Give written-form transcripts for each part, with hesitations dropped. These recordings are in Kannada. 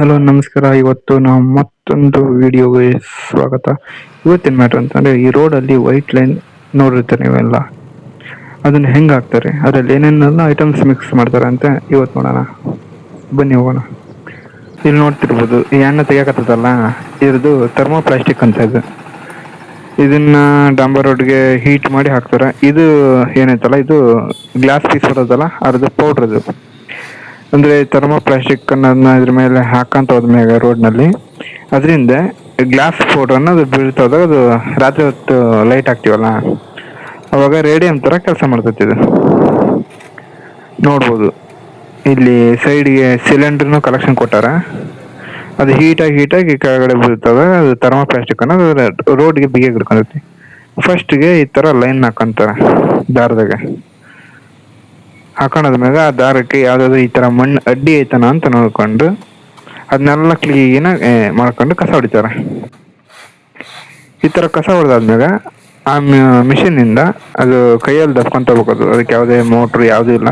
ಹಲೋ ನಮಸ್ಕಾರ. ಇವತ್ತು ನಾವು ಮತ್ತೊಂದು ವಿಡಿಯೋಗೆ ಸ್ವಾಗತ. ಇವತ್ತಿನ ಮ್ಯಾಟ್ರ್ ಅಂತಂದರೆ, ಈ ರೋಡಲ್ಲಿ ವೈಟ್ ಲೈನ್ ನೋಡಿರ್ತಾರೆ ನೀವೆಲ್ಲ. ಅದನ್ನು ಹೆಂಗೆ ಹಾಕ್ತಾರೆ, ಅದರಲ್ಲಿ ಏನೇನೆಲ್ಲ ಐಟಮ್ಸ್ ಮಿಕ್ಸ್ ಮಾಡ್ತಾರೆ ಅಂತ ಇವತ್ತು ನೋಡೋಣ. ಬನ್ನಿ ಹೋಗೋಣ. ಇಲ್ಲಿ ನೋಡ್ತಿರ್ಬೋದು, ಈ ಎಣ್ಣೆ ತೆಗಿಯಕತ್ತದಲ್ಲ, ಇದ್ರದ್ದು ಥರ್ಮೋ ಪ್ಲಾಸ್ಟಿಕ್ ಅಂತ ಇದು. ಇದನ್ನ ಡಾಂಬರ್ ರೋಡ್ಗೆ ಹೀಟ್ ಮಾಡಿ ಹಾಕ್ತಾರೆ. ಇದು ಏನೈತಲ್ಲ, ಇದು ಗ್ಲಾಸ್ ಪೀಸ್ ಬರೋದಲ್ಲ, ಅದ್ರದ್ದು ಪೌಡ್ರ್ ಅದು. ಅಂದರೆ ಥರ್ಮೋ ಪ್ಲಾಸ್ಟಿಕ್ ಅನ್ನೋದನ್ನ ಇದ್ರ ಮೇಲೆ ಹಾಕಂತ ಹೋದ್ಮ್ಯಾಗ ರೋಡ್ನಲ್ಲಿ, ಅದರಿಂದ ಗ್ಲಾಸ್ ಪೌಡರ್ ಅನ್ನೋದು ಬೀಳ್ತದ. ಅದು ರಾತ್ರಿ ಹೊತ್ತು ಲೈಟ್ ಹಾಕ್ತೀವಲ್ಲ, ಅವಾಗ ರೇಡಿಯಂ ಥರ ಕೆಲಸ ಮಾಡ್ತೈತಿ ಇದು. ನೋಡ್ಬೋದು ಇಲ್ಲಿ ಸೈಡ್ಗೆ ಸಿಲಿಂಡರ್ನು ಕಲೆಕ್ಷನ್ ಕೊಟ್ಟಾರ. ಅದು ಹೀಟಾಗಿ ಕೆಳಗಡೆ ಬೀಳ್ತವೆ. ಅದು ಥರ್ಮೋ ಪ್ಲಾಸ್ಟಿಕ್ ಅನ್ನೋದು ರೋಡ್ಗೆ ಬಿಗಿ ಹಿಡ್ಕೊಂಡೈತಿ. ಫಸ್ಟ್ಗೆ ಈ ಥರ ಲೈನ್ ಹಾಕೊಂತಾರೆ ದಾರದಾಗ. ಹಾಕೊಂಡಾದ್ಮ್ಯಾಗ ಆ ದಾರಕ್ಕೆ ಯಾವ್ದಾದ್ರು ಈ ಥರ ಮಣ್ಣು ಅಡ್ಡಿ ಐತನ ಅಂತ ನೋಡ್ಕೊಂಡು ಅದನ್ನೆಲ್ಲ ಕ್ಲೀನಾಗಿ ಮಾಡ್ಕೊಂಡು ಕಸ ಹೊಡಿತಾರೆ. ಈ ಥರ ಕಸ ಹೊಡೆದಾದ್ಮ್ಯಾಗ ಆ ಮಿಷಿನಿಂದ ಅದು ಕೈಯಲ್ಲಿ ದಬ್ಕೊಂತ ಹೋಗ್ಬೇಕು. ಅದಕ್ಕೆ ಯಾವುದೇ ಮೋಟ್ರ್ ಯಾವುದೂ ಇಲ್ಲ.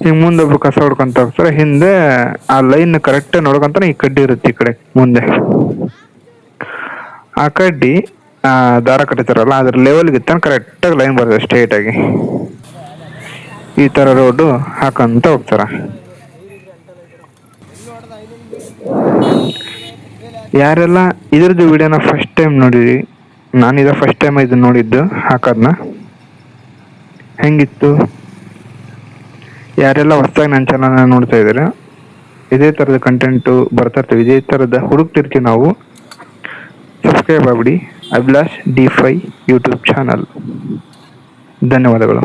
ಈಗ ಮುಂದೊಬ್ರು ಕಸ ಹೊಡ್ಕೊಂತ ಹೋಗ್ತಾರೆ. ಹಿಂದೆ ಆ ಲೈನ್ ಕರೆಕ್ಟ್ ನೋಡ್ಕೊಂತಾನೆ ಈ ಕಡ್ಡಿ ಇರುತ್ತೆ ಈ ಕಡೆ ಮುಂದೆ. ಆ ಕಡ್ಡಿ ದಾರ ಕಟ್ಟಿತಾರಲ್ಲ, ಅದ್ರ ಲೆವೆಲ್ಗೆ ಕರೆಕ್ಟಾಗಿ ಲೈನ್ ಬರ್ತದೆ ಸ್ಟ್ರೇಟಾಗಿ. ಈ ಥರ ರೋಡು ಹಾಕಂತ ಹೋಗ್ತಾರ. ಯಾರೆಲ್ಲ ಇದ್ರದ್ದು ವಿಡಿಯೋನ ಫಸ್ಟ್ ಟೈಮ್ ನೋಡಿರಿ, ನಾನಿದ ಫಸ್ಟ್ ಟೈಮ್ ಇದನ್ನ ನೋಡಿದ್ದು ಹಾಕೋದನ್ನ. ಹೆಂಗಿತ್ತು? ಯಾರೆಲ್ಲ ಹೊಸದಾಗಿ ನನ್ನ ಚಾನಲ್ನ ನೋಡ್ತಾ ಇದ್ದಾರೆ, ಇದೇ ಥರದ ಕಂಟೆಂಟು ಬರ್ತಾ ಇರ್ತೀವಿ, ಇದೇ ಥರದ ಹುಡುಕ್ತಿರ್ತೀವಿ ನಾವು. ಸಬ್ಸ್ಕ್ರೈಬ್ ಆಗ್ಬಿಡಿ ಅಭಿಲಾಷ್ D5 ಯೂಟ್ಯೂಬ್ ಚಾನಲ್. ಧನ್ಯವಾದಗಳು.